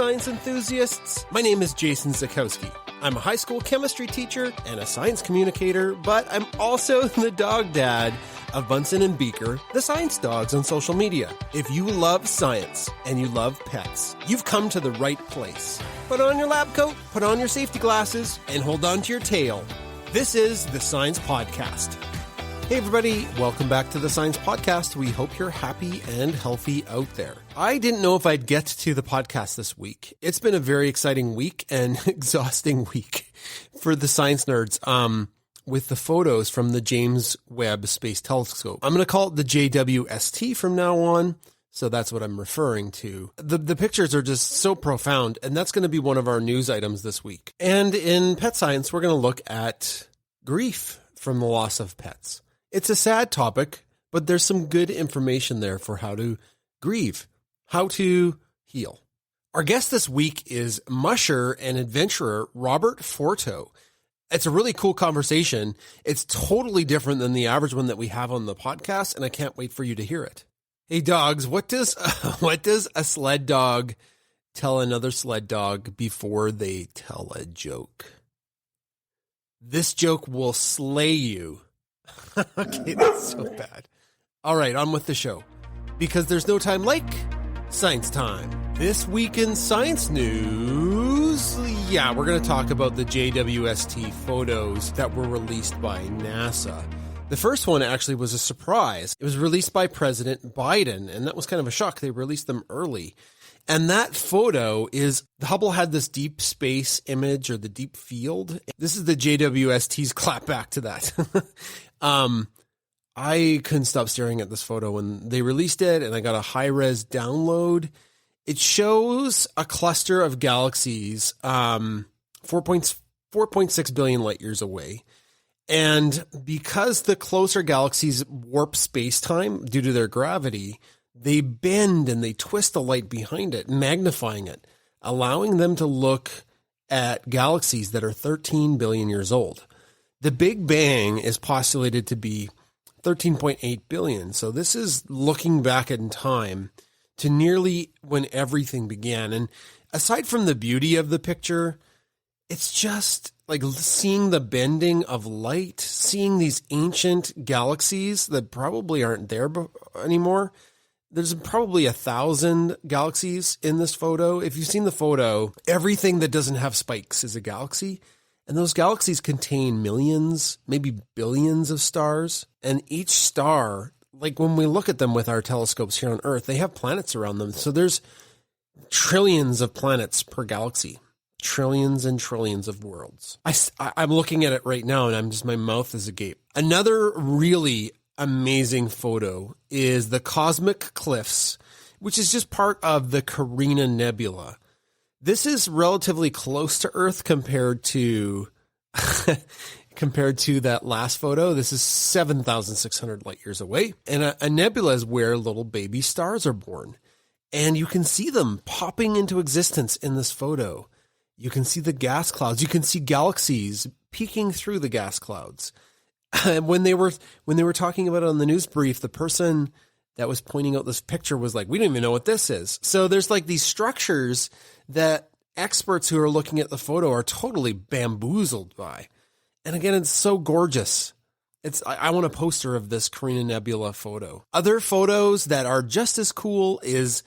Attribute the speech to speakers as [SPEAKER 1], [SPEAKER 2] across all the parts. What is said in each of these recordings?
[SPEAKER 1] science enthusiasts. My name is Jason Zakowski. I'm a high school chemistry teacher and a science communicator, but I'm also the dog dad of Bunsen and Beaker, the science dogs on social media. If you love science and you love pets, you've come to the right place. Put on your lab coat, put on your safety glasses, and hold on to your tail. This is the Science Podcast. Hey everybody, welcome back to the Science Podcast. We hope you're happy and healthy out there. I didn't know if I'd get to the podcast this week. It's been a very exciting week and exhausting week for the science nerds with the photos from the James Webb Space Telescope. I'm going to call it the JWST from now on, so that's what I'm referring to. The pictures are just so profound, and that's going to be one of our news items this week. And in pet science, we're going to look at grief from the loss of pets. It's a sad topic, but there's some good information there for how to grieve, how to heal. Our guest this week is musher and adventurer Robert Forto. It's a really cool conversation. It's totally different than the average one that we have on the podcast, and I can't wait for you to hear it. Hey dogs, what does a sled dog tell another sled dog before they tell a joke? This joke will slay you. Okay, that's so bad. All right, on with the show. Because there's no time like science time. This week in science news, we're going to talk about the JWST photos that were released by NASA. The first one actually was a surprise. It was released by President Biden, and that was kind of a shock. They released them early. And that photo is, Hubble had this deep space image or the deep field. This is the JWST's clap back to that. I couldn't stop staring at this photo when they released it, and I got a high-res download. It shows a cluster of galaxies 4.6 billion light years away. And because the closer galaxies warp space-time due to their gravity, they bend and they twist the light behind it, magnifying it, allowing them to look at galaxies that are 13 billion years old. The Big Bang is postulated to be 13.8 billion. So this is looking back in time to nearly when everything began. And aside from the beauty of the picture, it's just like seeing the bending of light, seeing these ancient galaxies that probably aren't there anymore. There's probably 1,000 galaxies in this photo. If you've seen the photo, everything that doesn't have spikes is a galaxy. And those galaxies contain millions, maybe billions of stars. And each star, like when we look at them with our telescopes here on Earth, they have planets around them. So there's trillions of planets per galaxy, trillions and trillions of worlds. I'm looking at it right now and my mouth is agape. Another really amazing photo is the Cosmic Cliffs, which is just part of the Carina Nebula. This is relatively close to Earth compared to that last photo. This is 7,600 light years away. And a nebula is where little baby stars are born. And you can see them popping into existence in this photo. You can see the gas clouds. You can see galaxies peeking through the gas clouds. When they were talking about it on the news brief, the person that was pointing out this picture was like, we don't even know what this is. So there's like these structures that experts who are looking at the photo are totally bamboozled by. And again, it's so gorgeous. I want a poster of this Carina Nebula photo. Other photos that are just as cool is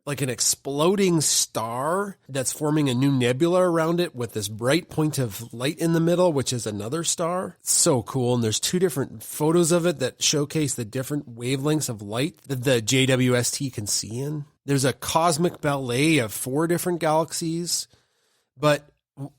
[SPEAKER 1] like an exploding star that's forming a new nebula around it with this bright point of light in the middle, which is another star. It's so cool. And there's two different photos of it that showcase the different wavelengths of light that the JWST can see in. There's a cosmic ballet of 4 different galaxies. But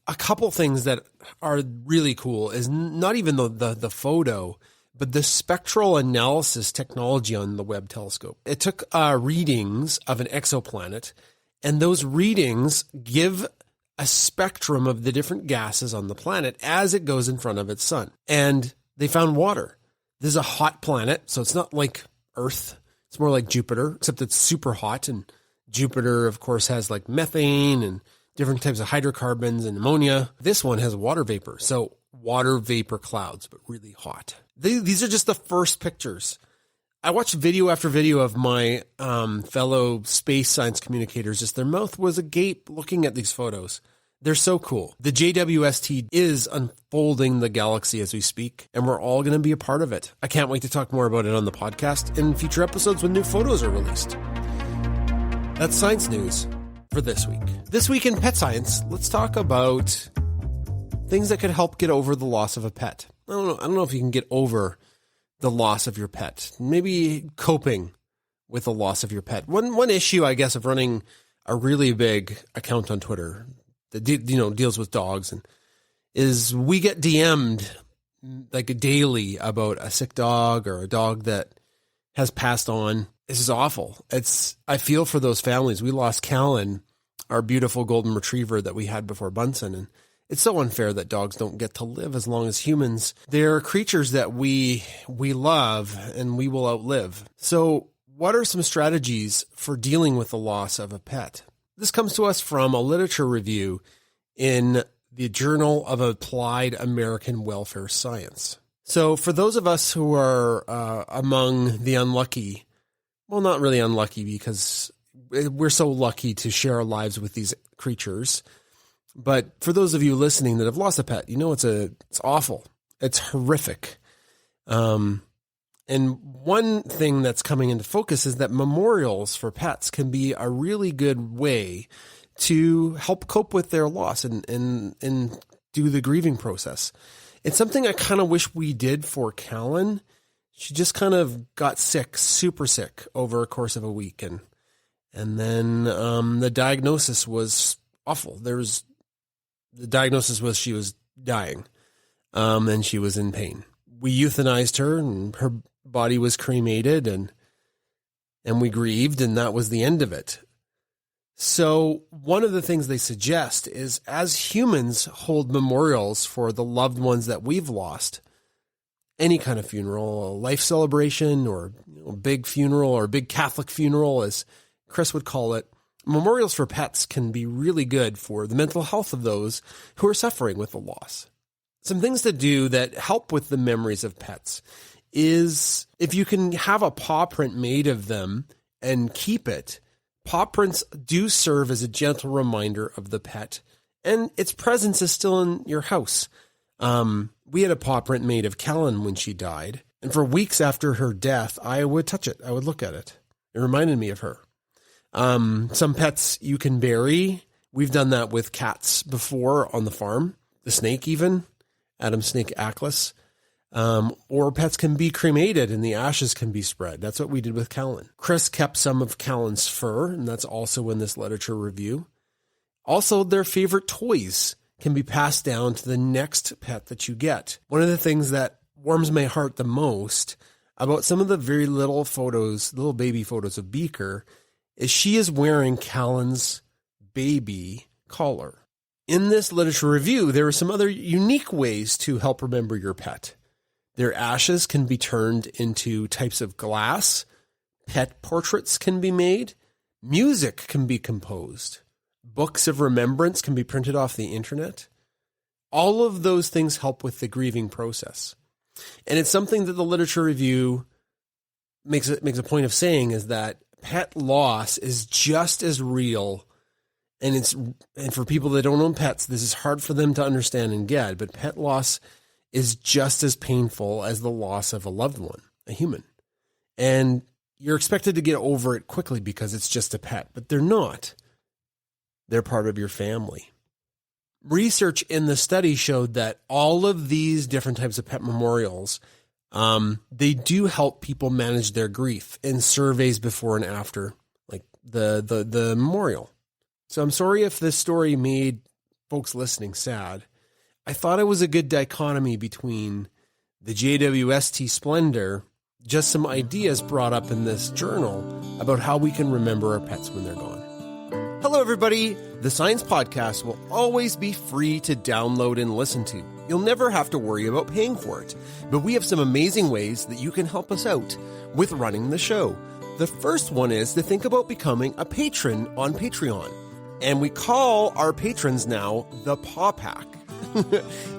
[SPEAKER 1] a couple things that are really cool is not even the photo, but the spectral analysis technology on the Webb telescope. It took readings of an exoplanet, and those readings give a spectrum of the different gases on the planet as it goes in front of its sun. And they found water. This is a hot planet, so it's not like Earth. It's more like Jupiter, except it's super hot. And Jupiter, of course, has like methane and different types of hydrocarbons and ammonia. This one has water vapor. So water vapor clouds, but really hot. These are just the first pictures I watched video after video of my fellow space science communicators. Just their mouth was agape looking at these photos. They're so cool. The JWST is unfolding the galaxy as we speak, and we're all going to be a part of it. I can't wait to talk more about it on the podcast in future episodes when new photos are released. That's science news for this week. This week in pet science, let's talk about things that could help get over the loss of a pet. I don't know if you can get over the loss of your pet. Maybe coping with the loss of your pet. One issue, I guess, of running a really big account on Twitter that deals with dogs and is we get DM'd like daily about a sick dog or a dog that has passed on. This is awful. I feel for those families. We lost Callan, our beautiful golden retriever that we had before Bunsen, and it's so unfair that dogs don't get to live as long as humans. They're creatures that we love and we will outlive. So what are some strategies for dealing with the loss of a pet? This comes to us from a literature review in the Journal of Applied American Welfare Science. So for those of us who are among the unlucky, well, not really unlucky because we're so lucky to share our lives with these creatures. But for those of you listening that have lost a pet, it's awful. It's horrific. And one thing that's coming into focus is that memorials for pets can be a really good way to help cope with their loss and do the grieving process. It's something I kind of wish we did for Callan. She just kind of got sick, super sick over a course of a week. And then the diagnosis was awful. The diagnosis was she was dying, and she was in pain. We euthanized her, and her body was cremated, and we grieved, and that was the end of it. So one of the things they suggest is, as humans hold memorials for the loved ones that we've lost, any kind of funeral, a life celebration, or a big funeral, or a big Catholic funeral, as Chris would call it, memorials for pets can be really good for the mental health of those who are suffering with the loss. Some things to do that help with the memories of pets is if you can have a paw print made of them and keep it. Paw prints do serve as a gentle reminder of the pet, and its presence is still in your house. We had a paw print made of Callan when she died, and for weeks after her death, I would touch it. I would look at it. It reminded me of her. Some pets you can bury. We've done that with cats before on the farm. The snake even, Adam's snake Atlas. Or pets can be cremated and the ashes can be spread. That's what we did with Callan. Chris kept some of Callan's fur, and that's also in this literature review. Also, their favorite toys can be passed down to the next pet that you get. One of the things that warms my heart the most about some of the very little baby photos of Beaker is she is wearing Callan's baby collar. In this literature review, there are some other unique ways to help remember your pet. Their ashes can be turned into types of glass. Pet portraits can be made. Music can be composed. Books of remembrance can be printed off the internet. All of those things help with the grieving process. And it's something that the literature review makes a point of saying is that pet loss is just as real. And for people that don't own pets, this is hard for them to understand and get, but pet loss is just as painful as the loss of a loved one, a human. And you're expected to get over it quickly because it's just a pet, but they're not. They're part of your family. Research in the study showed that all of these different types of pet memorials, they do help people manage their grief in surveys before and after, like the memorial. So I'm sorry if this story made folks listening sad. I thought it was a good dichotomy between the JWST splendor, just some ideas brought up in this journal about how we can remember our pets when they're gone. Hello, everybody. The Science Podcast will always be free to download and listen to. You'll never have to worry about paying for it. But we have some amazing ways that you can help us out with running the show. The first one is to think about becoming a patron on Patreon. And we call our patrons now the Paw Pack.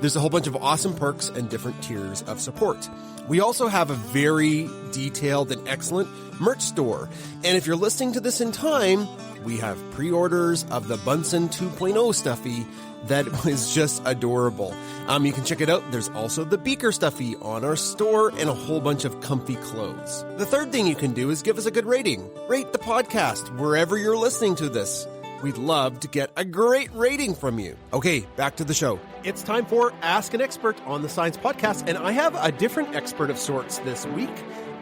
[SPEAKER 1] There's a whole bunch of awesome perks and different tiers of support. We also have a very detailed and excellent merch store. And if you're listening to this in time, we have pre-orders of the Bunsen 2.0 stuffy that was just adorable. You can check it out. There's also the Beaker stuffy on our store and a whole bunch of comfy clothes. The third thing you can do is give us a good rating. Rate the podcast wherever you're listening to this. We'd love to get a great rating from you. Okay, back to the show. It's time for Ask an Expert on the Science Podcast, and I have a different expert of sorts this week.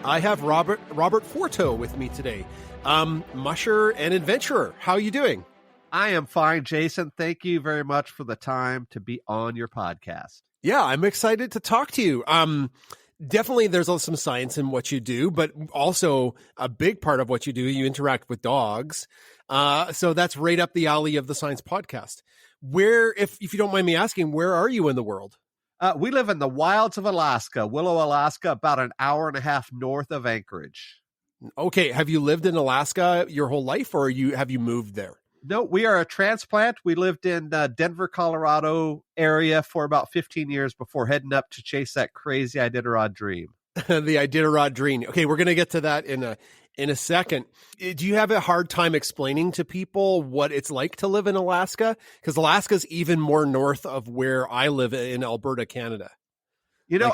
[SPEAKER 1] I have Robert Forto with me today, musher and adventurer. How are you doing?
[SPEAKER 2] I am fine, Jason. Thank you very much for the time to be on your podcast.
[SPEAKER 1] Yeah, I'm excited to talk to you. Definitely there's some science in what you do, but also a big part of what you do, you interact with dogs. So that's right up the alley of the Science Podcast. Where, if you don't mind me asking, where are you in the world?
[SPEAKER 2] We live in the wilds of Alaska, Willow, Alaska, about an hour and a half north of Anchorage.
[SPEAKER 1] Okay. Have you lived in Alaska your whole life, or have you moved there?
[SPEAKER 2] No, we are a transplant. We lived in Denver, Colorado area for about 15 years before heading up to chase that crazy Iditarod dream.
[SPEAKER 1] The Iditarod dream. Okay, we're going to get to that in a second. Do you have a hard time explaining to people what it's like to live in Alaska? Because Alaska's even more north of where I live in Alberta, Canada.
[SPEAKER 2] You know,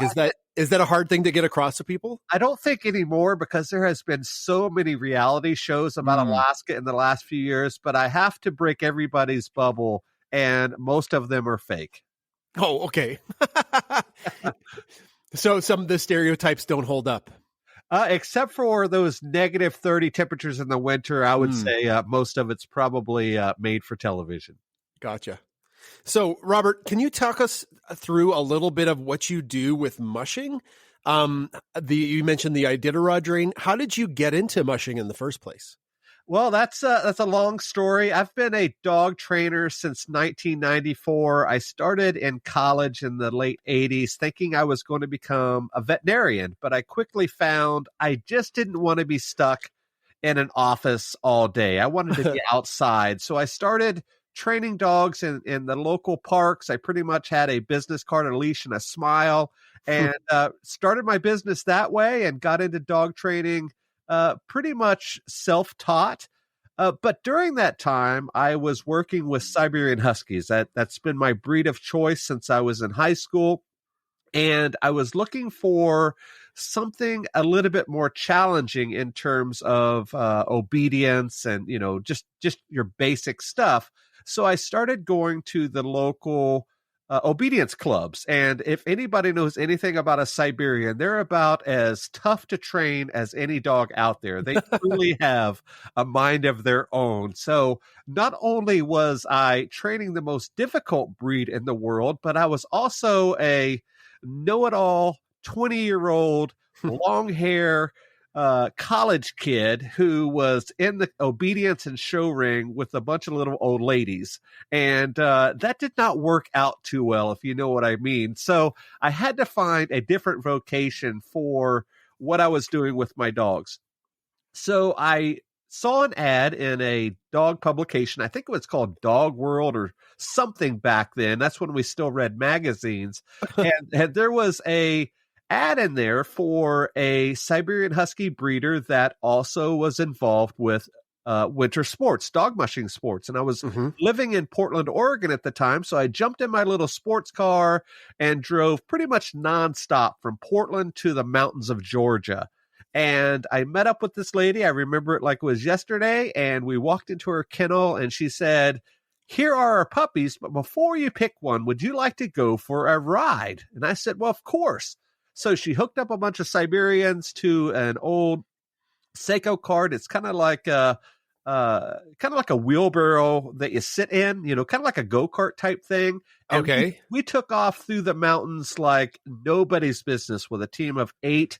[SPEAKER 1] is that a hard thing to get across to people?
[SPEAKER 2] I don't think anymore, because there has been so many reality shows about Alaska in the last few years, but I have to break everybody's bubble, and most of them are fake.
[SPEAKER 1] Oh, okay. So some of the stereotypes don't hold up.
[SPEAKER 2] Except for those negative 30 temperatures in the winter, I would say most of it's probably made for television.
[SPEAKER 1] Gotcha. So, Robert, can you talk us through a little bit of what you do with mushing? You mentioned the Iditarod drain. How did you get into mushing in the first place?
[SPEAKER 2] Well, that's a long story. I've been a dog trainer since 1994. I started in college in the late 80s thinking I was going to become a veterinarian, but I quickly found I just didn't want to be stuck in an office all day. I wanted to be outside. So I started training dogs in the local parks. I pretty much had a business card, a leash, and a smile, and started my business that way and got into dog training pretty much self-taught. But during that time, I was working with Siberian Huskies. That's been my breed of choice since I was in high school. And I was looking for something a little bit more challenging in terms of obedience and, just your basic stuff. So I started going to the local obedience clubs. And if anybody knows anything about a Siberian, they're about as tough to train as any dog out there. They truly have a mind of their own. So not only was I training the most difficult breed in the world, but I was also a know-it-all 20-year-old long hair college kid who was in the obedience and show ring with a bunch of little old ladies. And that did not work out too well, if you know what I mean. So I had to find a different vocation for what I was doing with my dogs. So I saw an ad in a dog publication. I think it was called Dog World or something back then. That's when we still read magazines. and there was a ad in there for a Siberian Husky breeder that also was involved with winter sports, dog mushing sports. And I was living in Portland, Oregon at the time. So I jumped in my little sports car and drove pretty much nonstop from Portland to the mountains of Georgia. And I met up with this lady. I remember it like it was yesterday. And we walked into her kennel and she said, "Here are our puppies, but before you pick one, would you like to go for a ride?" And I said, "Well, of course." So she hooked up a bunch of Siberians to an old Seiko cart. It's kind of like a wheelbarrow that you sit in, kind of like a go-kart type thing. And
[SPEAKER 1] okay.
[SPEAKER 2] We took off through the mountains like nobody's business with a team of 8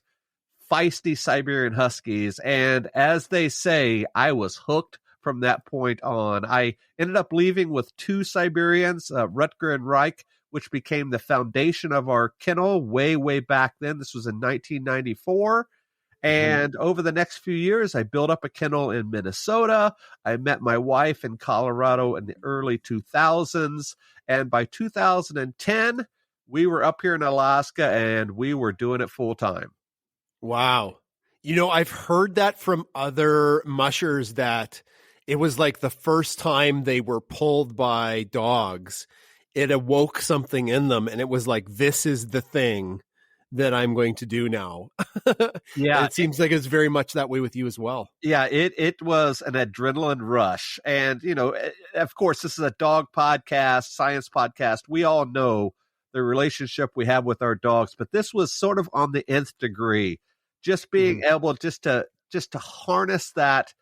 [SPEAKER 2] feisty Siberian Huskies. And as they say, I was hooked from that point on. I ended up leaving with 2 Siberians, Rutger and Reich, which became the foundation of our kennel way, way back then. This was in 1994. And over the next few years, I built up a kennel in Minnesota. I met my wife in Colorado in the early 2000s. And by 2010, we were up here in Alaska and we were doing it full time.
[SPEAKER 1] Wow. I've heard that from other mushers that it was like the first time they were pulled by dogs, it awoke something in them. And it was like, this is the thing that I'm going to do now.
[SPEAKER 2] Yeah.
[SPEAKER 1] It seems like it's very much that way with you as well.
[SPEAKER 2] Yeah, it was an adrenaline rush. And, of course, this is a dog podcast, science podcast. We all know the relationship we have with our dogs, but this was sort of on the nth degree. Just being able just to harness that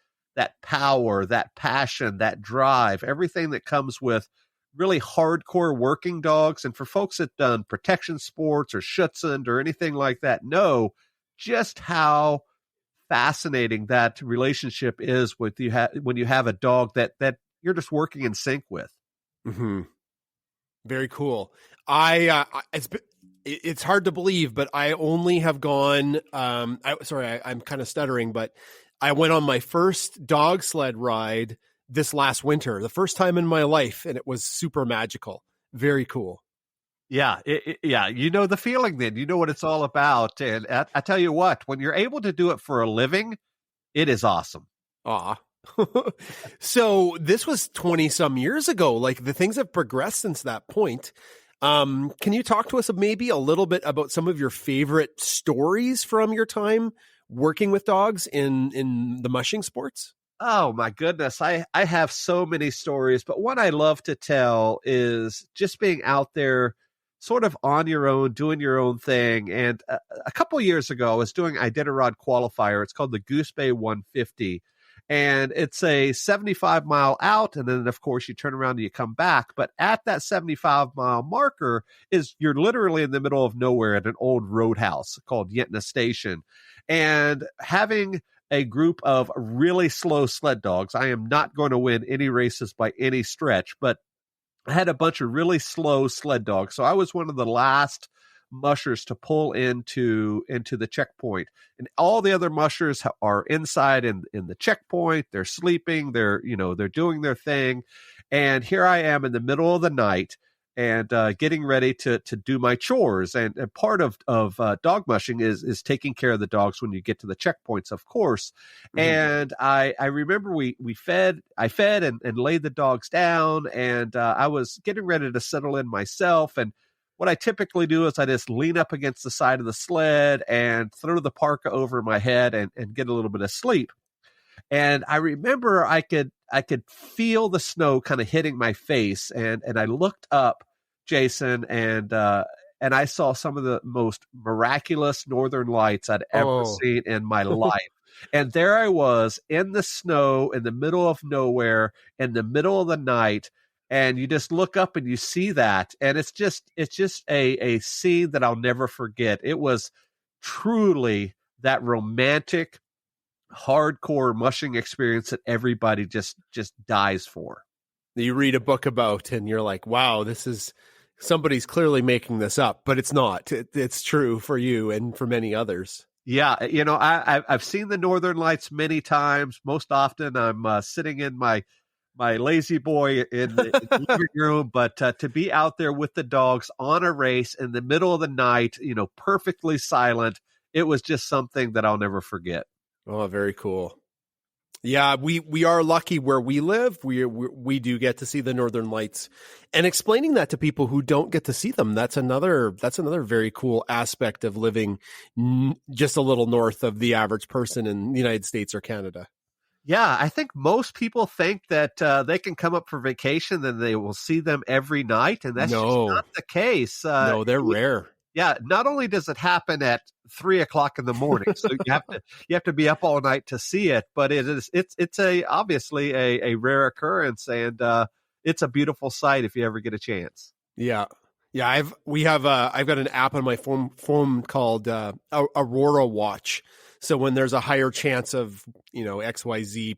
[SPEAKER 2] power, that passion, that drive, everything that comes with really hardcore working dogs. And for folks that done protection sports or Schutzhund or anything like that, know just how fascinating that relationship is with when you have a dog that you're just working in sync with.
[SPEAKER 1] Mm-hmm. Very cool. It's hard to believe, but I only have gone. I'm kind of stuttering, but I went on my first dog sled ride this last winter, the first time in my life, and it was super magical. Very cool.
[SPEAKER 2] Yeah, you know the feeling then. You know what it's all about. And I tell you what, when you're able to do it for a living, it is awesome.
[SPEAKER 1] Aw. So this was 20 some years ago. Like the things have progressed since that point. Can you talk to us maybe a little bit about some of your favorite stories from your time working with dogs in the mushing sports?
[SPEAKER 2] Oh my goodness. I have so many stories, but one I love to tell is just being out there sort of on your own, doing your own thing. And a couple years ago, I was doing Iditarod qualifier. It's called the Goose Bay 150. And it's a 75-mile out. And then, of course, you turn around and you come back. But at that 75-mile marker you're literally in the middle of nowhere at an old roadhouse called Yentna Station. And having a group of really slow sled dogs, I am not going to win any races by any stretch, but I had a bunch of really slow sled dogs. So I was one of the last mushers to pull into the checkpoint, and all the other mushers are inside in the checkpoint. They're sleeping. They're doing their thing. And here I am in the middle of the night and getting ready to do my chores. And part of dog mushing is taking care of the dogs when you get to the checkpoints, of course. Mm-hmm. And I remember I fed and laid the dogs down, and I was getting ready to settle in myself. And what I typically do is I just lean up against the side of the sled and throw the parka over my head and get a little bit of sleep. And I remember I could feel the snow kind of hitting my face, and I looked up, Jason, and I saw some of the most miraculous northern lights I'd ever seen in my life. And there I was in the snow, in the middle of nowhere, in the middle of the night. And you just look up and you see that, and it's just a scene that I'll never forget. It was truly that romantic, hardcore mushing experience that everybody just dies for.
[SPEAKER 1] You read a book about, and you're like, wow, this is somebody's clearly making this up, but it's not. It's true for you and for many others.
[SPEAKER 2] Yeah, I've seen the Northern Lights many times. Most often, I'm sitting in my lazy boy in the living room, but to be out there with the dogs on a race in the middle of the night, perfectly silent, it was just something that I'll never forget.
[SPEAKER 1] Oh, very cool. Yeah, we are lucky where we live. We do get to see the Northern Lights, and explaining that to people who don't get to see them, that's another very cool aspect of living just a little north of the average person in the United States or Canada.
[SPEAKER 2] Yeah, I think most people think that they can come up for vacation and they will see them every night, and that's just not the case.
[SPEAKER 1] No, they're rare.
[SPEAKER 2] Yeah, not only does it happen at 3:00 in the morning, so you have to be up all night to see it, but it's obviously a rare occurrence, and it's a beautiful sight if you ever get a chance.
[SPEAKER 1] Yeah. I've got an app on my phone called Aurora Watch. So when there's a higher chance of, XYZ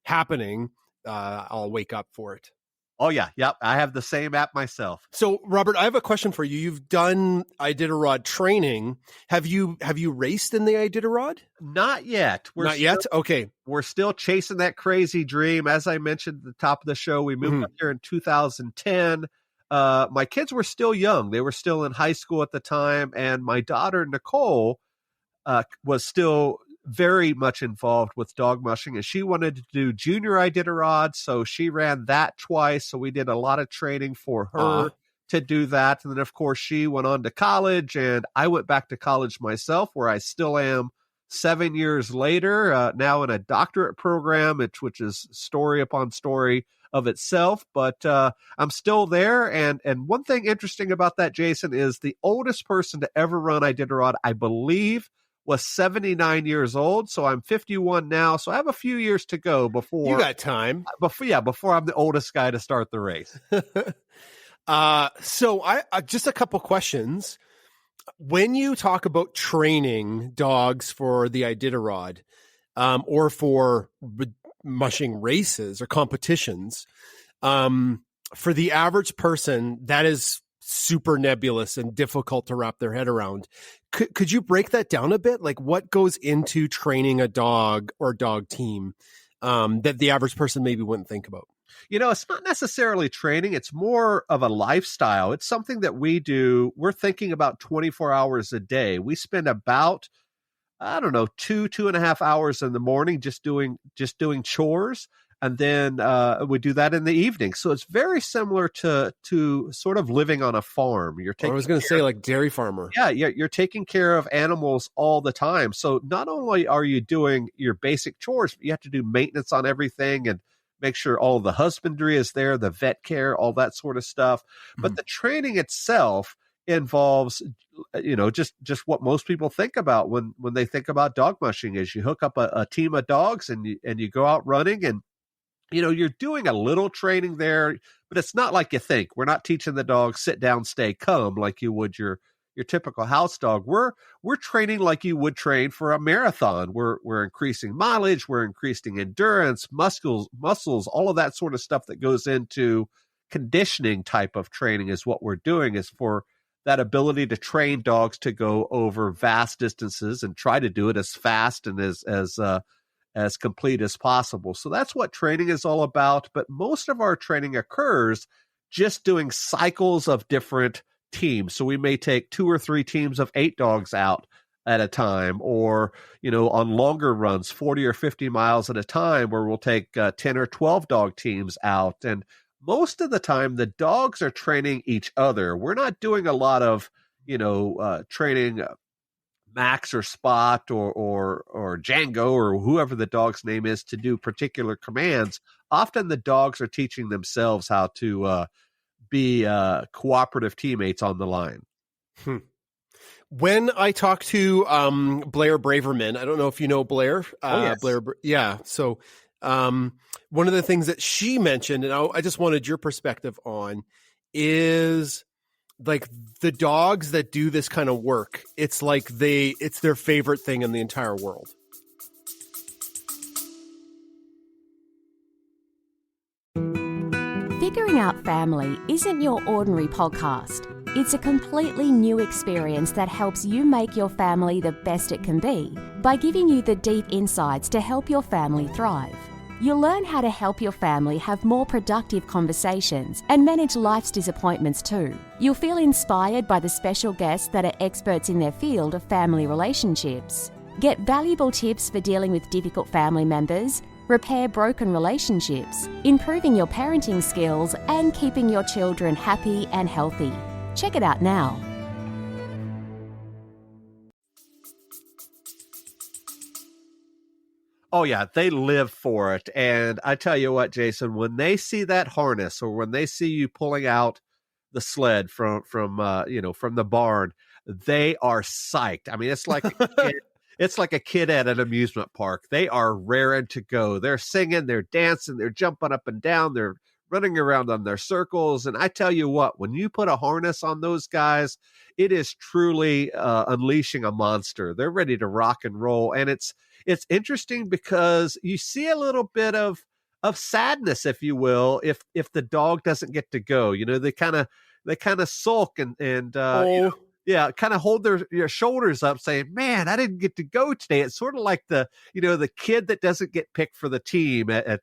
[SPEAKER 1] happening, I'll wake up for it.
[SPEAKER 2] Oh yeah, yep. I have the same app myself.
[SPEAKER 1] So, Robert, I have a question for you. You've done Iditarod training. Have you raced in the Iditarod?
[SPEAKER 2] Not yet.
[SPEAKER 1] Not yet? Okay.
[SPEAKER 2] We're still chasing that crazy dream. As I mentioned at the top of the show, we moved up here in 2010. My kids were still young. They were still in high school at the time. And my daughter, Nicole, was still very much involved with dog mushing, and she wanted to do junior Iditarod, so she ran that twice. So we did a lot of training for her to do that. And then, of course, she went on to college, and I went back to college myself, where I still am 7 years later, now in a doctorate program, which is story upon story of itself. But I'm still there. And one thing interesting about that, Jason, is the oldest person to ever run Iditarod, I believe, was 79 years old. So I'm 51 now. So I have a few years to go before
[SPEAKER 1] you got time.
[SPEAKER 2] Before I'm the oldest guy to start the race.
[SPEAKER 1] So I just a couple questions. When you talk about training dogs for the Iditarod, or for mushing races or competitions, for the average person, that is super nebulous and difficult to wrap their head around. Could you break that down a bit? Like, what goes into training a dog or dog team that the average person maybe wouldn't think about?
[SPEAKER 2] It's not necessarily training. It's more of a lifestyle. It's something that we do. We're thinking about 24 hours a day. We spend about, I don't know, 2.5 hours in the morning just doing chores. And then we do that in the evening. So it's very similar to sort of living on a farm.
[SPEAKER 1] I was going to say like dairy farmer.
[SPEAKER 2] Yeah, you're taking care of animals all the time. So not only are you doing your basic chores, but you have to do maintenance on everything and make sure all the husbandry is there, the vet care, all that sort of stuff. But the training itself involves, just what most people think about when they think about dog mushing is you hook up a team of dogs and you go out running, and you're doing a little training there, but it's not like you think. We're not teaching the dog sit down, stay, come like you would your typical house dog. We're training like you would train for a marathon. We're increasing mileage, we're increasing endurance, muscles, all of that sort of stuff that goes into conditioning type of training is what we're doing, is for that ability to train dogs to go over vast distances and try to do it as fast and as complete as possible. So that's what training is all about. But most of our training occurs just doing cycles of different teams. So we may take 2 or 3 teams of 8 dogs out at a time, or, on longer runs, 40 or 50 miles at a time, where we'll take 10 or 12 dog teams out. And most of the time, the dogs are training each other. We're not doing a lot of, training Max or Spot or Django or whoever the dog's name is to do particular commands. Often the dogs are teaching themselves how to be cooperative teammates on the line.
[SPEAKER 1] When I talk to Blair Braverman, I don't know if you know Blair.
[SPEAKER 2] Yes.
[SPEAKER 1] Blair, yeah. So one of the things that she mentioned, and I just wanted your perspective on, is like the dogs that do this kind of work, it's like it's their favorite thing in the entire world.
[SPEAKER 3] Figuring Out Family isn't your ordinary podcast. It's a completely new experience that helps you make your family the best it can be by giving you the deep insights to help your family thrive. You'll learn how to help your family have more productive conversations and manage life's disappointments too. You'll feel inspired by the special guests that are experts in their field of family relationships. Get valuable tips for dealing with difficult family members, repair broken relationships, improving your parenting skills, and keeping your children happy and healthy. Check it out now.
[SPEAKER 2] Oh yeah, they live for it. And I tell you what, Jason, when they see that harness, or when they see you pulling out the sled from the barn, they are psyched. I mean, it's like it's like a kid at an amusement park. They are raring to go. They're singing, they're dancing, they're jumping up and down, they're running around on their circles. And I tell you what, when you put a harness on those guys, it is truly unleashing a monster. They're ready to rock and roll. And it's interesting because you see a little bit of of sadness, if you will, if the dog doesn't get to go. They kind of sulk and yeah, kind of hold their shoulders up, saying, "Man, I didn't get to go today." It's sort of like the kid that doesn't get picked for the team at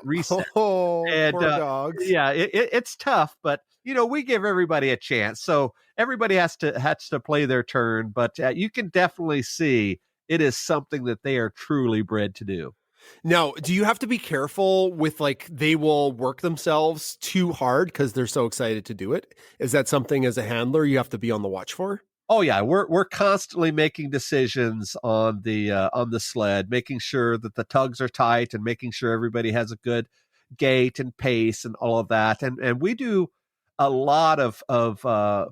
[SPEAKER 2] recess.
[SPEAKER 1] Oh,
[SPEAKER 2] And
[SPEAKER 1] poor dogs.
[SPEAKER 2] yeah, it's tough, but we give everybody a chance. So everybody has to play their turn, but you can definitely see it is something that they are truly bred to do.
[SPEAKER 1] Now, do you have to be careful with they will work themselves too hard because they're so excited to do it? Is that something as a handler you have to be on the watch for?
[SPEAKER 2] Oh yeah, we're constantly making decisions on the sled, making sure that the tugs are tight and making sure everybody has a good gait and pace and all of that. And we do a lot of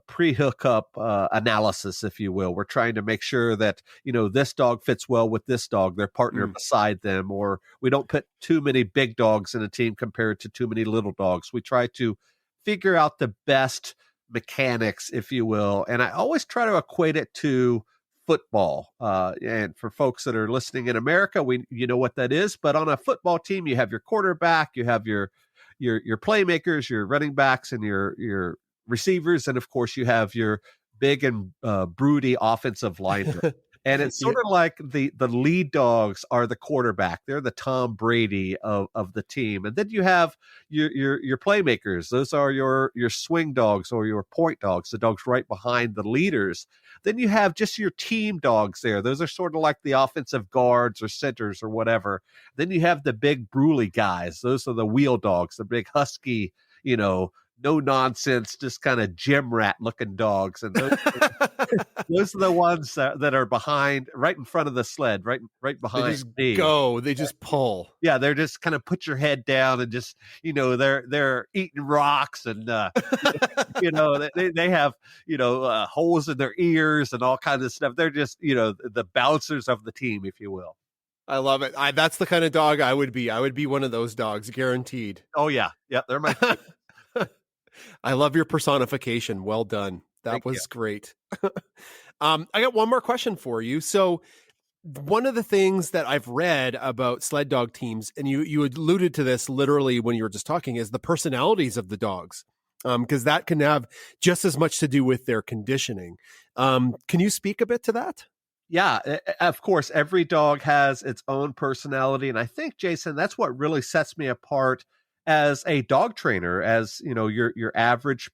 [SPEAKER 2] pre-hookup analysis, if you will. We're trying to make sure that this dog fits well with this dog, their partner beside them, or we don't put too many big dogs in a team compared to too many little dogs. We try to figure out the best mechanics, if you will, and I always try to equate it to football. And for folks that are listening in America, you know what that is. But on a football team, you have your quarterback, you have your playmakers, your running backs, and your receivers, and of course you have your big and broody offensive linemen. And it's sort of like the lead dogs are the quarterback. They're the Tom Brady of the team. And then you have your playmakers. Those are your swing dogs or your point dogs, the dogs right behind the leaders. Then you have just your team dogs there. Those are sort of like the offensive guards or centers or whatever. Then you have the big bruly guys. Those are the wheel dogs, the big husky, no nonsense, just kind of gym rat looking dogs. And those are the ones that are behind, right in front of the sled, right behind.
[SPEAKER 1] They just they just pull.
[SPEAKER 2] Yeah, they're just kind of put your head down and just, they're eating rocks and, they have, holes in their ears and all kinds of stuff. They're just, the bouncers of the team, if you will.
[SPEAKER 1] I love it. That's the kind of dog I would be. I would be one of those dogs, guaranteed.
[SPEAKER 2] Oh yeah. Yeah. They're my
[SPEAKER 1] I love your personification. Well done. That was great. I got one more question for you. So one of the things that I've read about sled dog teams, and you alluded to this literally when you were just talking, is the personalities of the dogs. Because that can have just as much to do with their conditioning. Can you speak a bit to that?
[SPEAKER 2] Yeah, of course, every dog has its own personality. And I think, Jason, that's what really sets me apart as a dog trainer, as your average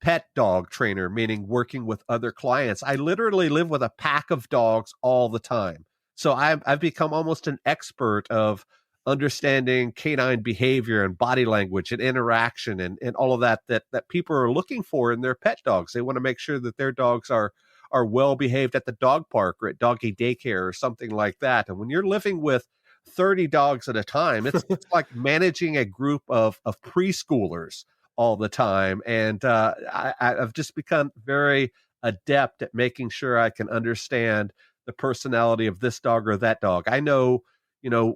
[SPEAKER 2] pet dog trainer, meaning working with other clients. I literally live with a pack of dogs all the time. So I've become almost an expert of understanding canine behavior and body language and interaction and all of that people are looking for in their pet dogs. They want to make sure that their dogs are well behaved at the dog park or at doggy daycare or something like that. And when you're living with 30 dogs at a time, it's like managing a group of preschoolers all the time. And I've just become very adept at making sure I can understand the personality of this dog or that dog. I know,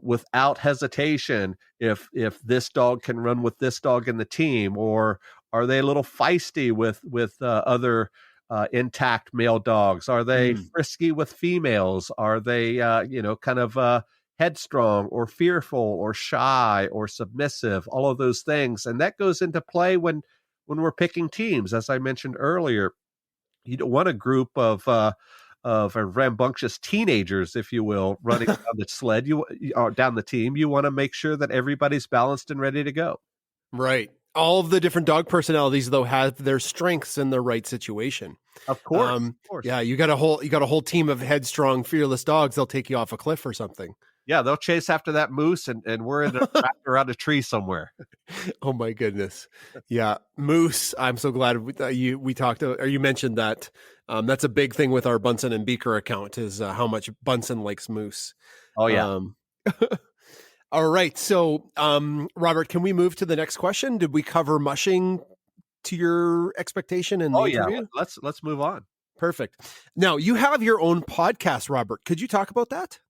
[SPEAKER 2] without hesitation, if this dog can run with this dog in the team, or are they a little feisty with other intact male dogs? Are they frisky with females? Are they, kind of headstrong or fearful or shy or submissive? All of those things. And that goes into play when we're picking teams. As I mentioned earlier, you don't want a group of rambunctious teenagers, if you will, running down the sled, down the team. You want to make sure that everybody's balanced and ready to go.
[SPEAKER 1] Right. All of the different dog personalities, though, have their strengths in the right situation.
[SPEAKER 2] Of course.
[SPEAKER 1] Yeah, you got a whole team of headstrong, fearless dogs. They'll take you off a cliff or something.
[SPEAKER 2] Yeah, they'll chase after that moose, and we're in around a tree somewhere.
[SPEAKER 1] Oh my goodness. Yeah, moose. I'm so glad we talked, or you mentioned that. That's a big thing with our Bunsen and Beaker account, is how much Bunsen likes moose.
[SPEAKER 2] Oh yeah.
[SPEAKER 1] All right. So, Robert, can we move to the next question? Did we cover mushing to your expectation? And
[SPEAKER 2] yeah. Let's move on.
[SPEAKER 1] Perfect. Now, you have your own podcast, Robert. Could you talk about that?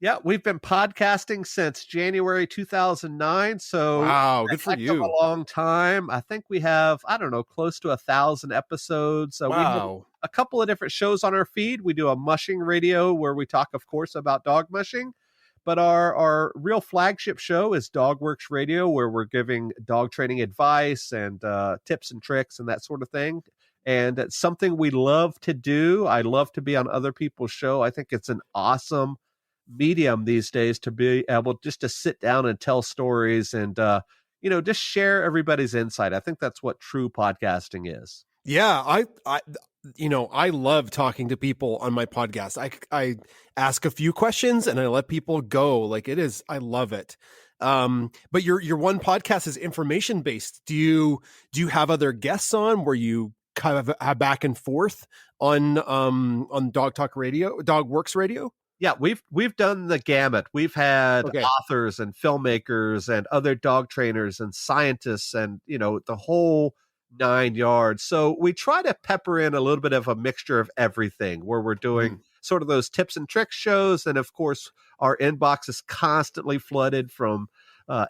[SPEAKER 2] Yeah, we've been podcasting since January 2009. So
[SPEAKER 1] wow, good for you.
[SPEAKER 2] A long time. I think we have, close to 1,000 episodes. So we have a couple of different shows on our feed. We do a mushing radio where we talk, of course, about dog mushing. But our real flagship show is DogWorks Radio, where we're giving dog training advice and tips and tricks and that sort of thing. And it's something we love to do. I love to be on other people's show. I think it's an awesome medium these days to be able just to sit down and tell stories and, just share everybody's insight. I think that's what true podcasting is.
[SPEAKER 1] Yeah, I love talking to people on my podcast. I ask a few questions and I let people go. Like it is, I love it. But your one podcast is information based. Do you have other guests on where you kind of have back and forth on Dog Talk Radio, DogWorks Radio?
[SPEAKER 2] Yeah, we've done the gamut. We've had authors and filmmakers and other dog trainers and scientists and, the whole 9 yards. So we try to pepper in a little bit of a mixture of everything where we're doing sort of those tips and tricks shows. And of course, our inbox is constantly flooded from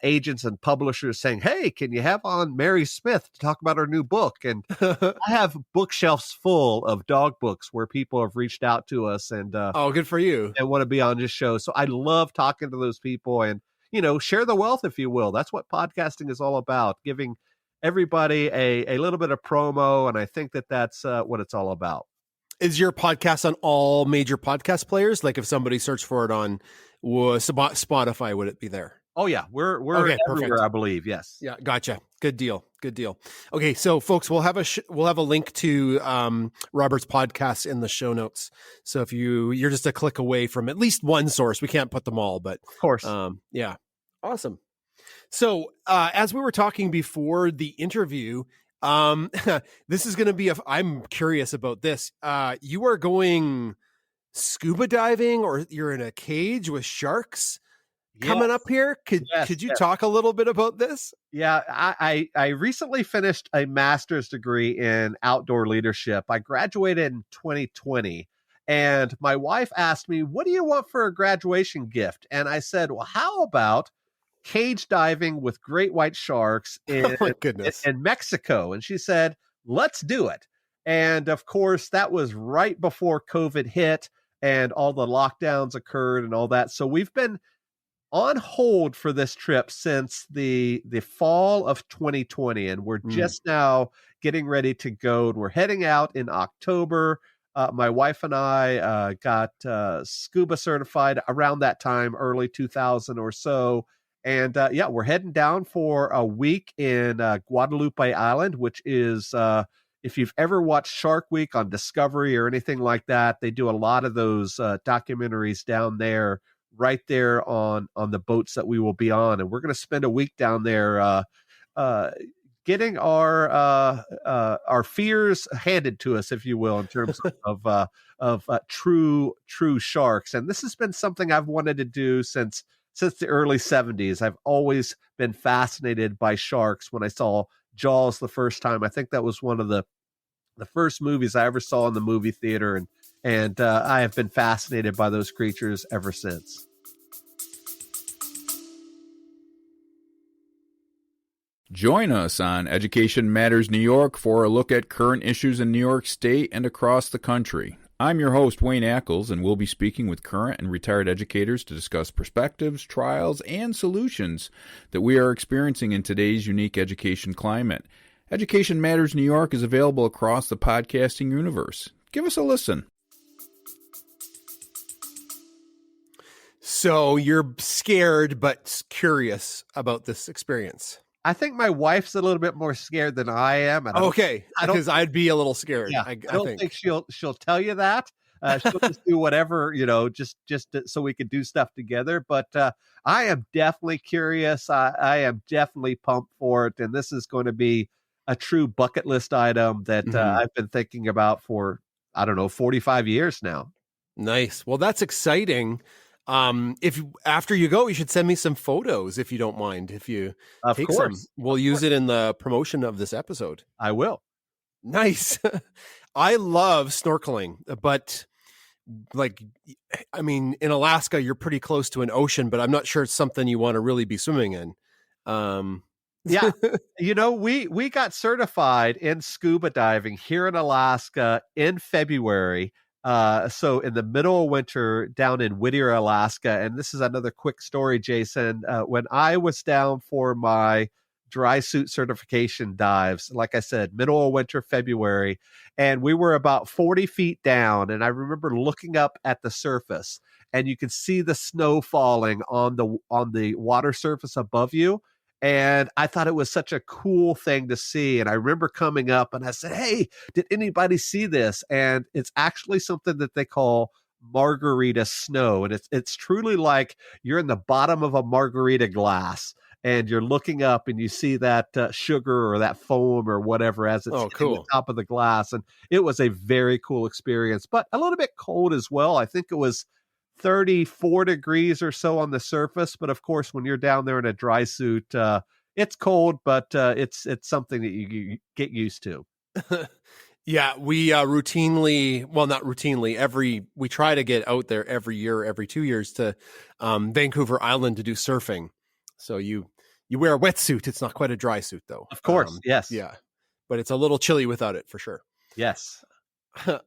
[SPEAKER 2] agents and publishers saying, hey, can you have on Mary Smith to talk about her new book? And I have bookshelves full of dog books where people have reached out to us and
[SPEAKER 1] oh, good for you.
[SPEAKER 2] And want to be on this show. So I love talking to those people and, share the wealth, if you will. That's what podcasting is all about, giving everybody a little bit of promo. And I think that's what it's all about.
[SPEAKER 1] Is your podcast on all major podcast players? Like if somebody searched for it on Spotify, would it be there?
[SPEAKER 2] Oh yeah, we're
[SPEAKER 1] okay,
[SPEAKER 2] everywhere,
[SPEAKER 1] perfect.
[SPEAKER 2] I believe. Yes.
[SPEAKER 1] Yeah, gotcha. Good deal. Okay, so folks, we'll have a link to Robert's podcast in the show notes. So if you're just a click away from at least one source, we can't put them all, but
[SPEAKER 2] of course,
[SPEAKER 1] yeah, awesome. So as we were talking before the interview, this is going to be I'm curious about this. You are going scuba diving, or you're in a cage with sharks coming up here. Could you talk a little bit about this?
[SPEAKER 2] Yeah, I recently finished a master's degree in outdoor leadership. I graduated in 2020, and my wife asked me, what do you want for a graduation gift? And I said, well, how about cage diving with great white sharks in Mexico? And she said, let's do it. And of course, that was right before COVID hit and all the lockdowns occurred and all that. So we've been on hold for this trip since the fall of 2020, and we're just now getting ready to go. We're heading out in October. My wife and I got scuba certified around that time, early 2000 or so. And we're heading down for a week in Guadalupe Island, which is, if you've ever watched Shark Week on Discovery or anything like that, they do a lot of those documentaries down there, right there on the boats that we will be on. And we're going to spend a week down there getting our fears handed to us, if you will, in terms of true sharks. And this has been something I've wanted to do since the early 70s. I've always been fascinated by sharks. When I saw Jaws the first time, I think that was one of the first movies I ever saw in the movie theater. And I have been fascinated by those creatures ever since.
[SPEAKER 4] Join us on Education Matters New York for a look at current issues in New York State and across the country. I'm your host, Wayne Ackles, and we'll be speaking with current and retired educators to discuss perspectives, trials, and solutions that we are experiencing in today's unique education climate. Education Matters New York is available across the podcasting universe. Give us a listen.
[SPEAKER 1] So you're scared but curious about this experience.
[SPEAKER 2] I think my wife's a little bit more scared than I am.
[SPEAKER 1] Okay, because I'd be a little scared.
[SPEAKER 2] Yeah, I don't think she'll tell you that. She'll just do whatever, just so we can do stuff together. But I am definitely curious. I am definitely pumped for it, and this is going to be a true bucket list item that I've been thinking about for 45 years now.
[SPEAKER 1] Nice. Well, that's exciting. If after you go, you should send me some photos if you don't mind. If you take some, we'll use it in the promotion of this episode.
[SPEAKER 2] I will.
[SPEAKER 1] Nice. I love snorkeling, but in Alaska, you're pretty close to an ocean, but I'm not sure it's something you want to really be swimming in.
[SPEAKER 2] Yeah. We got certified in scuba diving here in Alaska in February. So in the middle of winter down in Whittier, Alaska, and this is another quick story, Jason. When I was down for my dry suit certification dives, like I said, middle of winter, February, and we were about 40 feet down. And I remember looking up at the surface, and you could see the snow falling on the water surface above you. And I thought it was such a cool thing to see. And I remember coming up and I said, "Hey, did anybody see this?" And it's actually something that they call margarita snow. And it's truly like you're in the bottom of a margarita glass and you're looking up and you see that sugar or that foam or whatever as it's hitting the top of the glass. And it was a very cool experience, but a little bit cold as well. I think it was 34 degrees or so on the surface. But of course, when you're down there in a dry suit, it's cold, but it's something that you get used to.
[SPEAKER 1] Yeah, we routinely, well, not routinely, we try to get out there every year, every 2 years to Vancouver Island to do surfing. So you wear a wetsuit. It's not quite a dry suit, though.
[SPEAKER 2] Of course, yes.
[SPEAKER 1] Yeah, but it's a little chilly without it, for sure.
[SPEAKER 2] Yes.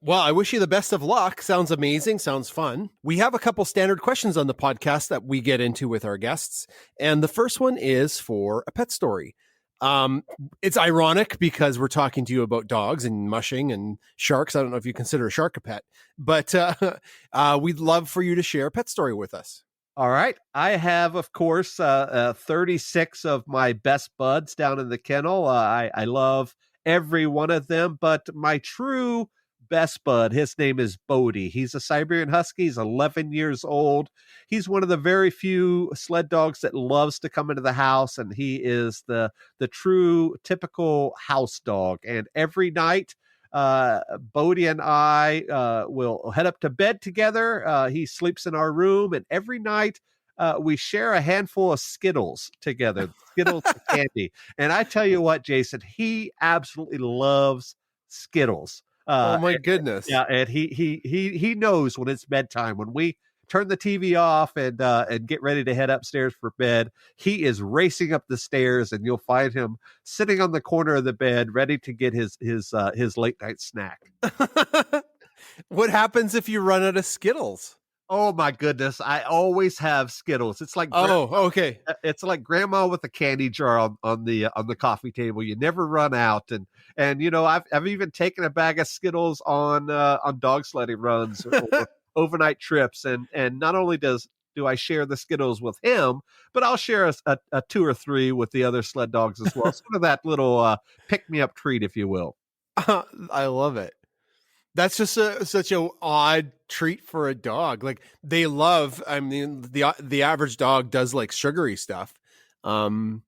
[SPEAKER 1] Well, I wish you the best of luck. Sounds amazing. Sounds fun. We have a couple standard questions on the podcast that we get into with our guests. And the first one is for a pet story. It's ironic because we're talking to you about dogs and mushing and sharks. I don't know if you consider a shark a pet, but we'd love for you to share a pet story with us.
[SPEAKER 2] All right. I have, of course, 36 of my best buds down in the kennel. I love every one of them, but my true best bud, his name is Bodhi. He's a Siberian Husky. He's 11 years old. He's one of the very few sled dogs that loves to come into the house, and he is the true typical house dog. And every night, Bodhi and I will head up to bed together. He sleeps in our room, and every night we share a handful of Skittles together, Skittles and candy. And I tell you what, Jason, he absolutely loves Skittles.
[SPEAKER 1] Oh my goodness!
[SPEAKER 2] Yeah, and he knows when it's bedtime. When we turn the TV off and get ready to head upstairs for bed, he is racing up the stairs, and you'll find him sitting on the corner of the bed, ready to get his late night snack.
[SPEAKER 1] What happens if you run out of Skittles?
[SPEAKER 2] Oh my goodness! I always have Skittles. It's like
[SPEAKER 1] okay.
[SPEAKER 2] It's like grandma with a candy jar on the coffee table. You never run out, and you know I've even taken a bag of Skittles on dog sledding runs or overnight trips, and not only do I share the Skittles with him, but I'll share a 2 or 3 with the other sled dogs as well. Sort of that little pick me up treat, if you will.
[SPEAKER 1] I love it. That's just such an odd treat for a dog. Like they love. I mean, the average dog does like sugary stuff. So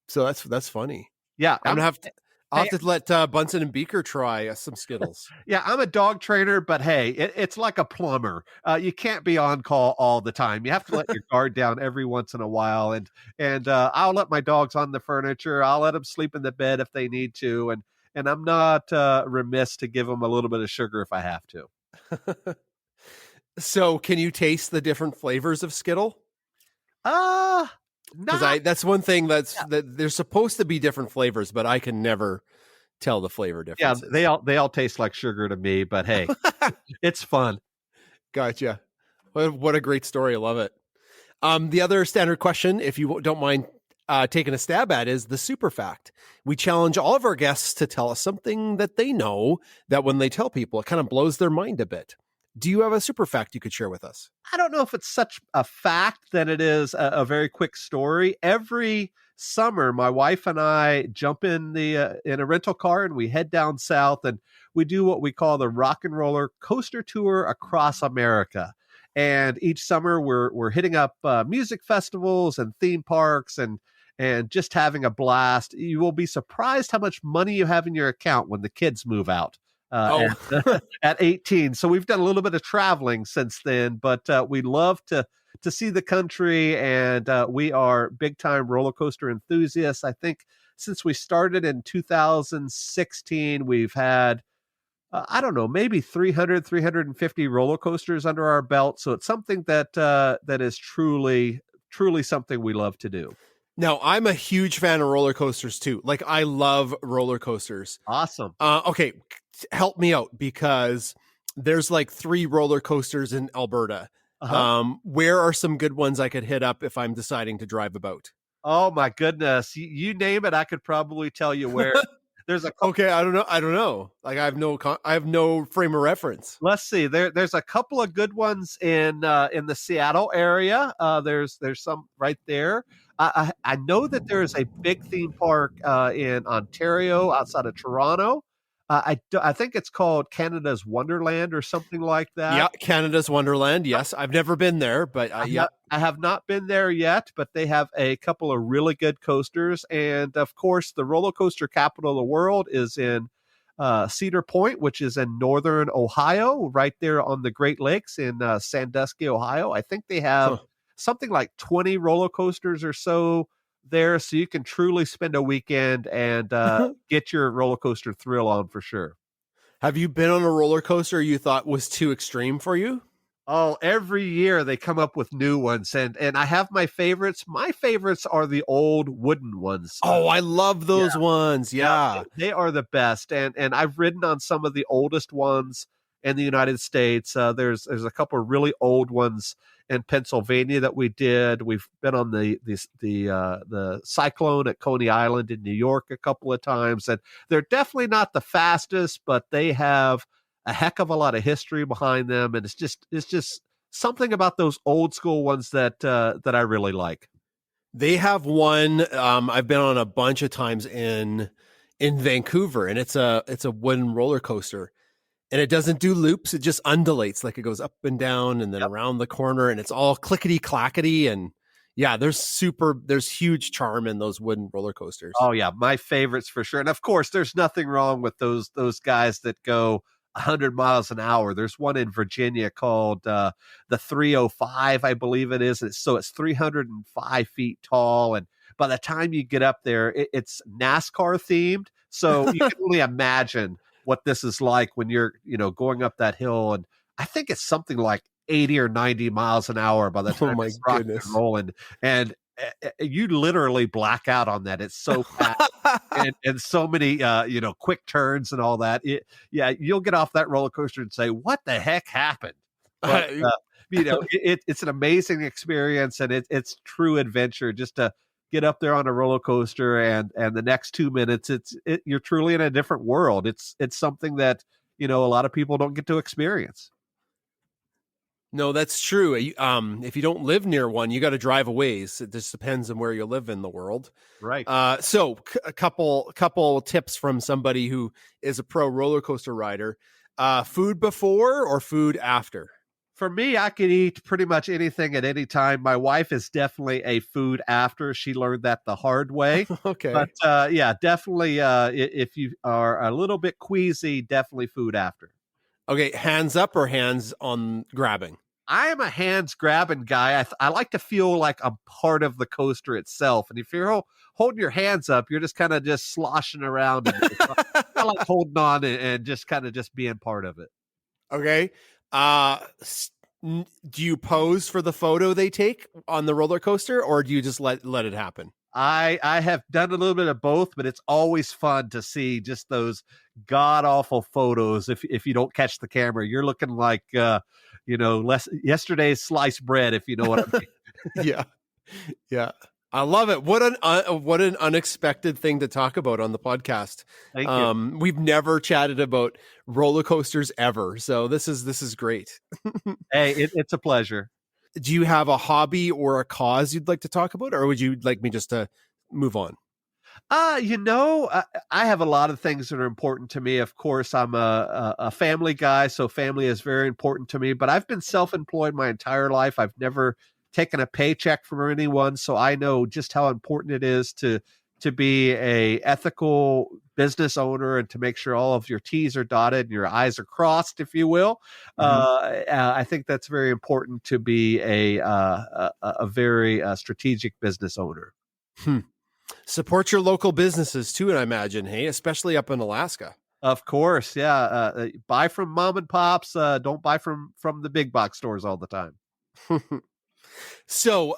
[SPEAKER 1] that's funny.
[SPEAKER 2] Yeah,
[SPEAKER 1] I'll have to let Bunsen and Beaker try some Skittles.
[SPEAKER 2] Yeah, I'm a dog trainer, but hey, it's like a plumber. You can't be on call all the time. You have to let your guard down every once in a while. And I'll let my dogs on the furniture. I'll let them sleep in the bed if they need to. And I'm not remiss to give them a little bit of sugar if I have to.
[SPEAKER 1] So can you taste the different flavors of Skittle?
[SPEAKER 2] Because
[SPEAKER 1] that's one thing that there's supposed to be different flavors, but I can never tell the flavor differences.
[SPEAKER 2] Yeah, they all taste like sugar to me, but hey, it's fun.
[SPEAKER 1] Gotcha. What a great story. I love it. The other standard question, if you don't mind taking a stab at, is the super fact. We challenge all of our guests to tell us something that they know that when they tell people, it kind of blows their mind a bit. Do you have a super fact you could share with us?
[SPEAKER 2] I don't know if it's such a fact that it is a very quick story. Every summer, my wife and I jump in in a rental car and we head down south and we do what we call the Rock and Roller Coaster Tour across America. And each summer we're hitting up music festivals and theme parks and just having a blast. You will be surprised how much money you have in your account when the kids move out. At 18. So we've done a little bit of traveling since then, but we love to see the country, and we are big time roller coaster enthusiasts. I think since we started in 2016, we've had I don't know, maybe 350 roller coasters under our belt. So it's something that is truly something we love to do.
[SPEAKER 1] Now, I'm a huge fan of roller coasters too. Like I love roller coasters.
[SPEAKER 2] Awesome.
[SPEAKER 1] Okay, help me out because There's like 3 roller coasters in Alberta. Where are some good ones I could hit up if I'm deciding to drive about?
[SPEAKER 2] Oh my goodness. You name it, I could probably tell you where. There's a couple,
[SPEAKER 1] Okay, I don't know. Like I have no frame of reference.
[SPEAKER 2] let's see. There's a couple of good ones in the Seattle area. There's some right there. I know that there is a big theme park in Ontario outside of Toronto. I think it's called Canada's Wonderland or something like that.
[SPEAKER 1] Yeah, Canada's Wonderland. Yes, I've never been there, but yeah.
[SPEAKER 2] I have not been there yet, but they have a couple of really good coasters. And of course, the roller coaster capital of the world is in Cedar Point, which is in northern Ohio, right there on the Great Lakes in Sandusky, Ohio. I think they have something like 20 roller coasters or so there, so you can truly spend a weekend and get your roller coaster thrill on for sure.
[SPEAKER 1] Have you been on a roller coaster you thought was too extreme for you?
[SPEAKER 2] Oh, every year they come up with new ones, and I have my favorites. My favorites are the old wooden ones.
[SPEAKER 1] Oh, I love those ones. Yeah.
[SPEAKER 2] They are the best, and I've ridden on some of the oldest ones in the United States. There's a couple of really old ones in Pennsylvania that we did. We've been on the Cyclone at Coney Island in New York a couple of times, and they're definitely not the fastest, but they have a heck of a lot of history behind them, and it's just something about those old school ones that I really like.
[SPEAKER 1] They have one I've been on a bunch of times in Vancouver, and it's a wooden roller coaster. And it doesn't do loops. It just undulates, like it goes up and down and then around the corner, and it's all clickety clackety. And yeah, there's huge charm in those wooden roller coasters.
[SPEAKER 2] Oh yeah, my favorites for sure. And of course, there's nothing wrong with those guys that go 100 miles an hour. There's one in Virginia called the 305, I believe it is. It's 305 feet tall, and by the time you get up there, it's NASCAR themed. So you can only imagine what this is like when you're, going up that hill. And I think it's something like 80 or 90 miles an hour by the time it's rocking and rolling. And you literally black out on that. It's so fast and so many, quick turns and all that. You'll get off that roller coaster and say, what the heck happened? But, it's an amazing experience, and it's true adventure just to get up there on a roller coaster, and the next 2 minutes you're truly in a different world. It's something that a lot of people don't get to experience.
[SPEAKER 1] No, that's true. If you don't live near one, you got to drive a ways. It just depends on where you live in the world,
[SPEAKER 2] right?
[SPEAKER 1] So a couple tips from somebody who is a pro roller coaster rider: food before or food after?
[SPEAKER 2] For me, I can eat pretty much anything at any time. My wife is definitely a food after. She learned that the hard way.
[SPEAKER 1] Okay.
[SPEAKER 2] But definitely if you are a little bit queasy, definitely food after.
[SPEAKER 1] Okay. Hands up or hands on grabbing?
[SPEAKER 2] I am a hands grabbing guy. I like to feel like I'm part of the coaster itself. And if you're holding your hands up, you're just kind of just sloshing around. And I like holding on and just kind of just being part of it.
[SPEAKER 1] Okay. Do you pose for the photo they take on the roller coaster, or do you just let it happen?
[SPEAKER 2] I have done a little bit of both, but it's always fun to see just those god awful photos. If you don't catch the camera, you're looking like yesterday's sliced bread, if you know what I mean.
[SPEAKER 1] Yeah. I love it. What an unexpected thing to talk about on the podcast.
[SPEAKER 2] Thank you.
[SPEAKER 1] We've never chatted about roller coasters ever, so this is great.
[SPEAKER 2] Hey, it's a pleasure.
[SPEAKER 1] Do you have a hobby or a cause you'd like to talk about, or would you like me just to move on?
[SPEAKER 2] I have a lot of things that are important to me. Of course, I'm a family guy, so family is very important to me. But I've been self-employed my entire life. I've never taken a paycheck from anyone, so I know just how important it is to be a ethical business owner and to make sure all of your T's are dotted and your I's are crossed, if you will. Mm-hmm. I think that's very important to be a very strategic business owner.
[SPEAKER 1] Support your local businesses too, and I imagine, hey, especially up in Alaska.
[SPEAKER 2] Of course, yeah. Buy from mom and pops. Don't buy from the big box stores all the time.
[SPEAKER 1] So,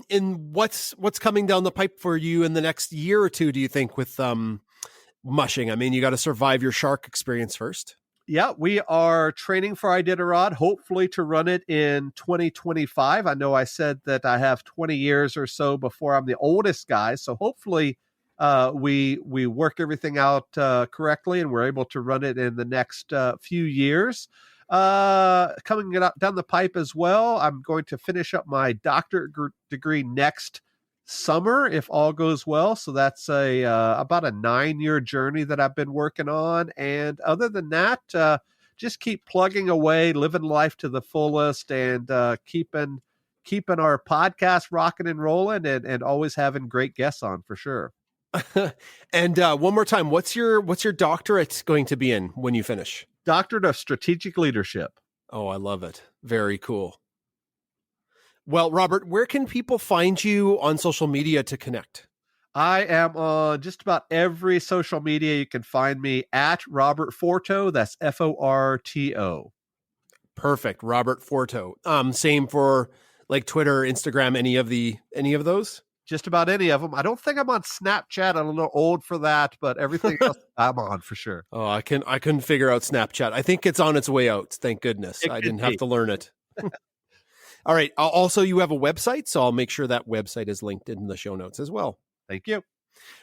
[SPEAKER 1] in what's coming down the pipe for you in the next year or two, do you think, with mushing? I mean, you got to survive your shark experience first.
[SPEAKER 2] Yeah, we are training for Iditarod, hopefully to run it in 2025. I know I said that I have 20 years or so before I'm the oldest guy, so hopefully we work everything out correctly and we're able to run it in the next few years. Coming down the pipe as well, I'm going to finish up my doctorate degree next summer if all goes well. So that's about a 9-year journey that I've been working on. And other than that, just keep plugging away, living life to the fullest, and keeping our podcast rocking and rolling, and always having great guests on for sure.
[SPEAKER 1] And one more time, what's your doctorate going to be in when you finish?
[SPEAKER 2] Doctorate of Strategic Leadership.
[SPEAKER 1] Oh, I love it. Very cool. Well, Robert, where can people find you on social media to connect?
[SPEAKER 2] I am on just about every social media. You can find me at Robert Forto. That's Forto.
[SPEAKER 1] Perfect. Robert Forto. Same for like Twitter, Instagram, any of those?
[SPEAKER 2] Just about any of them. I don't think I'm on Snapchat. I'm a little old for that, but everything else I'm on for sure.
[SPEAKER 1] Oh, I couldn't figure out Snapchat. I think it's on its way out. Thank goodness. I didn't have to learn it. All right. Also, you have a website, so I'll make sure that website is linked in the show notes as well.
[SPEAKER 2] Thank you.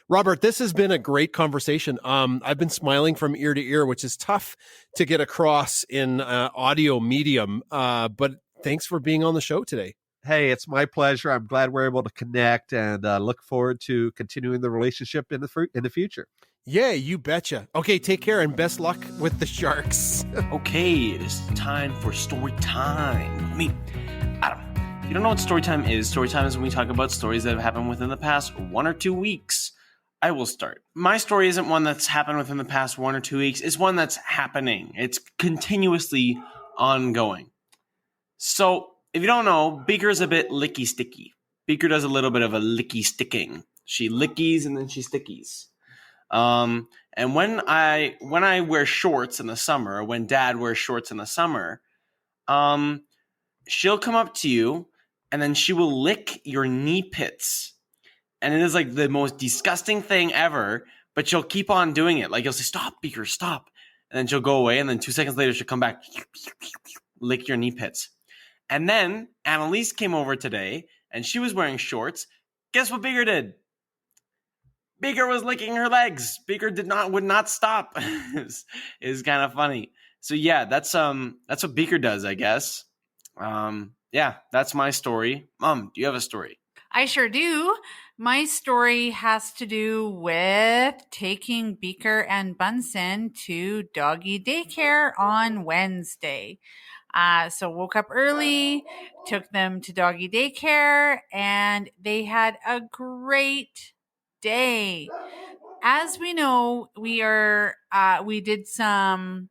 [SPEAKER 1] Robert, this has been a great conversation. I've been smiling from ear to ear, which is tough to get across in audio medium, but thanks for being on the show today.
[SPEAKER 2] Hey, it's my pleasure. I'm glad we're able to connect, and look forward to continuing the relationship in the future.
[SPEAKER 1] Yeah, you betcha. Okay, take care and best luck with the Sharks.
[SPEAKER 5] Okay, it is time for story time. I mean, Adam, if you don't know what story time is when we talk about stories that have happened within the past 1 or 2 weeks. I will start. My story isn't one that's happened within the past 1 or 2 weeks. It's one that's happening. It's continuously ongoing. So, if you don't know, Beaker's a bit licky sticky. Beaker does a little bit of a licky sticking. She lickies and then she stickies. And when I wear shorts in the summer, or when Dad wears shorts in the summer, she'll come up to you and then she will lick your knee pits. And it is like the most disgusting thing ever, but she'll keep on doing it. Like you'll say, "Stop, Beaker, stop." And then she'll go away, and then 2 seconds later she'll come back, lick your knee pits. And then Annalise came over today and she was wearing shorts. Guess what Beaker did? Beaker was licking her legs. Beaker would not stop. Is kind of funny. So yeah, that's what Beaker does, I guess. Yeah, that's my story. Mom, do you have a story?
[SPEAKER 6] I sure do. My story has to do with taking Beaker and Bunsen to doggy daycare on Wednesday. So woke up early, took them to doggy daycare, and they had a great day. As we know, we did some,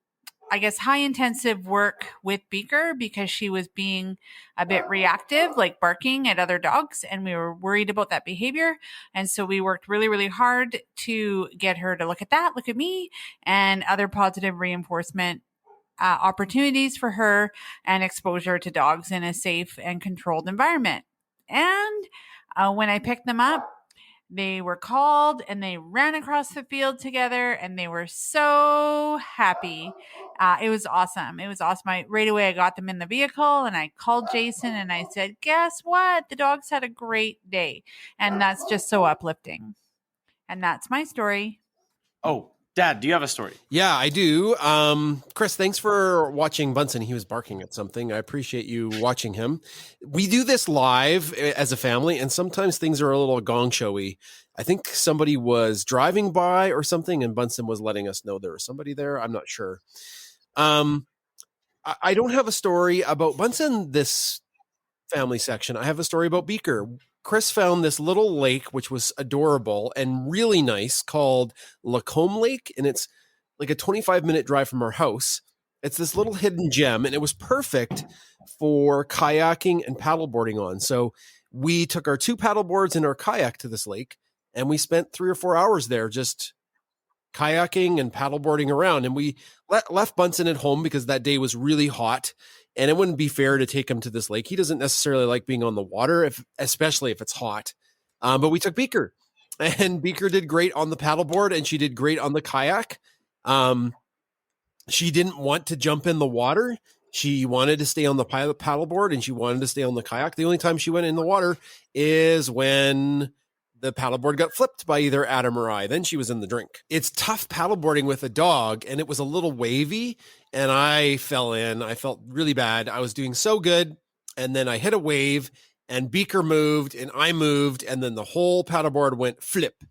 [SPEAKER 6] I guess, high intensive work with Beaker because she was being a bit reactive, like barking at other dogs, and we were worried about that behavior. And so we worked really, really hard to get her to look at me, and other positive reinforcement opportunities for her and exposure to dogs in a safe and controlled environment. And when I picked them up, they were called and they ran across the field together and they were so happy. It was awesome. Right away, I got them in the vehicle and I called Jason and I said, "Guess what? The dogs had a great day." And that's just so uplifting. And that's my story.
[SPEAKER 5] Oh, Dad, do you have a story?
[SPEAKER 1] Yeah, I do. Chris, thanks for watching Bunsen. He was barking at something. I appreciate you watching him. We do this live as a family, and sometimes things are a little gong showy. I think somebody was driving by or something, and Bunsen was letting us know there was somebody there. I'm not sure. I don't have a story about Bunsen this family section. I have a story about Beaker. Chris found this little lake, which was adorable and really nice, called Lacombe Lake. And it's like a 25-minute drive from our house. It's this little hidden gem, and it was perfect for kayaking and paddleboarding on. So we took our 2 paddleboards and our kayak to this lake, and we spent 3 or 4 hours there just kayaking and paddleboarding around. And we left Bunsen at home because that day was really hot. And it wouldn't be fair to take him to this lake. He doesn't necessarily like being on the water, especially if it's hot. But we took Beaker, and Beaker did great on the paddleboard, and she did great on the kayak. she didn't want to jump in the water. She wanted to stay on the paddleboard, and she wanted to stay on the kayak. The only time she went in the water is when the paddleboard got flipped by either Adam or I. Then she was in the drink. It's tough paddleboarding with a dog, and it was a little wavy, and I fell in. I felt really bad. I was doing so good, and then I hit a wave, and Beaker moved, and I moved, and then the whole paddleboard went flip.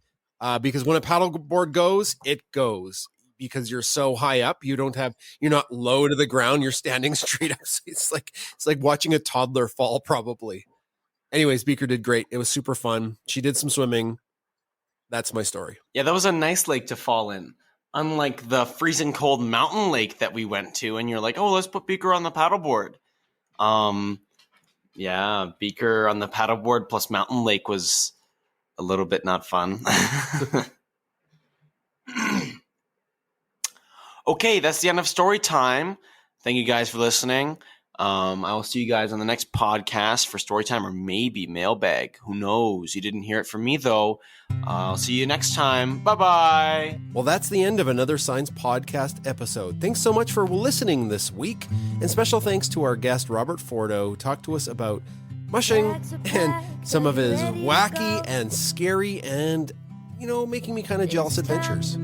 [SPEAKER 1] Because when a paddleboard goes, it goes. Because you're so high up, you're not low to the ground. You're standing straight up. So it's like watching a toddler fall, probably. Anyways, Beaker did great. It was super fun. She did some swimming. That's my story.
[SPEAKER 5] Yeah, that was a nice lake to fall in. Unlike the freezing cold mountain lake that we went to, and you're like, oh, let's put Beaker on the paddleboard. Yeah, Beaker on the paddleboard plus mountain lake was a little bit not fun. Okay, that's the end of story time. Thank you guys for listening. I will see you guys on the next podcast for story time, or maybe mailbag. Who knows? You didn't hear it from me, though. I'll see you next time. Bye-bye.
[SPEAKER 1] Well, that's the end of another Science Podcast episode. Thanks so much for listening this week. And special thanks to our guest, Robert Forto, who talked to us about mushing and some of his wacky and scary and, making me kind of jealous adventures.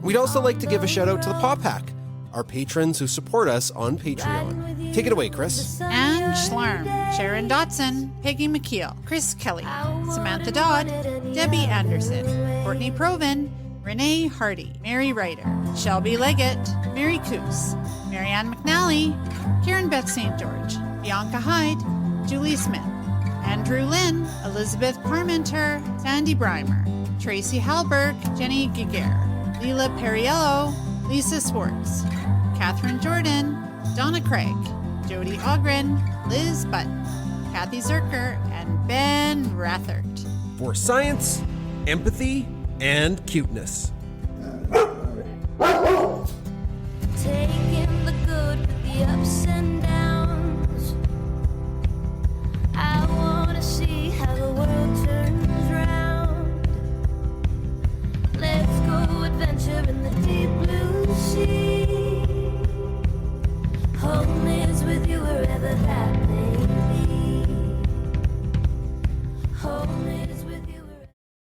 [SPEAKER 1] We'd also like to give a shout out to the Pawpack, our patrons who support us on Patreon. Take it away, Chris.
[SPEAKER 6] Anne Schlarm, Sharon Dotson, Peggy McKeel, Chris Kelly, Samantha Dodd, Debbie Anderson, Courtney Proven, Renee Hardy, Mary Ryder, Shelby Leggett, Mary Coos, Marianne McNally, Karen Beth St. George, Bianca Hyde, Julie Smith, Andrew Lynn, Elizabeth Parmenter, Sandy Breimer, Tracy Halberg, Jenny Giger, Leila Perriello, Lisa Swartz, Catherine Jordan, Donna Craig, Jody Ogren, Liz Button, Kathy Zerker, and Ben Rathert.
[SPEAKER 1] For science, empathy, and cuteness.
[SPEAKER 7] Taking the good with the ups and downs. I wanna see how the world turns round. Let's go adventure in the deep blue sea. Home is with you wherever that may be. Home